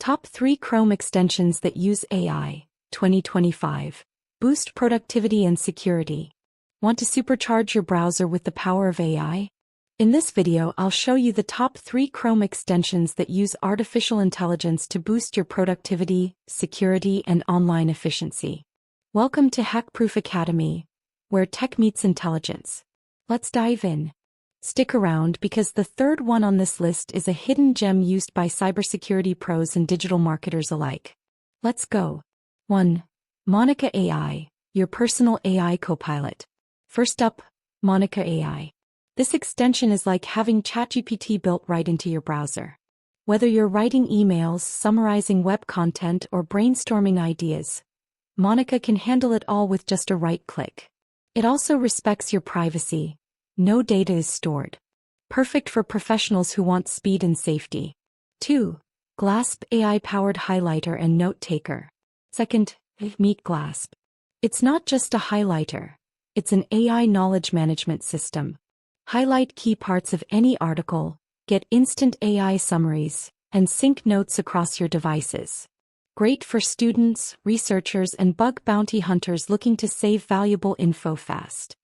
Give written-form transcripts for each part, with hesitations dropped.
Top 3 Chrome extensions that use AI, 2025. Boost productivity and security. Want to supercharge your browser with the power of AI? In this video, I'll show you the top 3 Chrome extensions that use artificial intelligence to boost your productivity, security, and online efficiency. Welcome to HackProof Academy, where tech meets intelligence. Let's dive in. Stick around because the third one on this list is a hidden gem used by cybersecurity pros and digital marketers alike. Let's go. 1. Monica AI, your personal AI Copilot. First up, Monica AI. This extension is like having ChatGPT built right into your browser. Whether you're writing emails, summarizing web content, or brainstorming ideas, Monica can handle it all with just a right click. It also respects your privacy. No data is stored. Perfect for professionals who want speed and safety. 2. Glasp AI-powered highlighter and note taker. Second, meet Glasp. It's not just a highlighter. It's an AI knowledge management system. Highlight key parts of any article, get instant AI summaries, and sync notes across your devices. Great for students, researchers, and bug bounty hunters looking to save valuable info fast.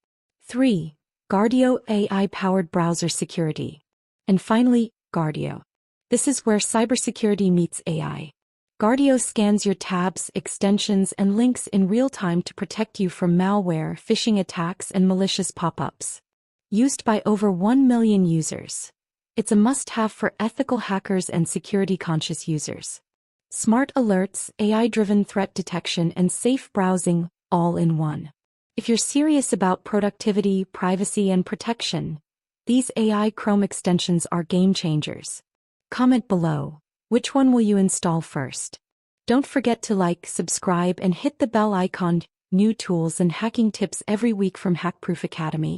3. Guardio AI-powered browser security. And finally, Guardio. This is where cybersecurity meets AI. Guardio scans your tabs, extensions, and links in real time to protect you from malware, phishing attacks, and malicious pop-ups. Used by over 1 million users. It's a must-have for ethical hackers and security-conscious users. Smart alerts, AI-driven threat detection, and safe browsing, all in one. If you're serious about productivity, privacy, and protection, these AI Chrome extensions are game changers. Comment below, which one will you install first? Don't forget to like, subscribe, and hit the bell icon. New tools and hacking tips every week from HackProof Academy.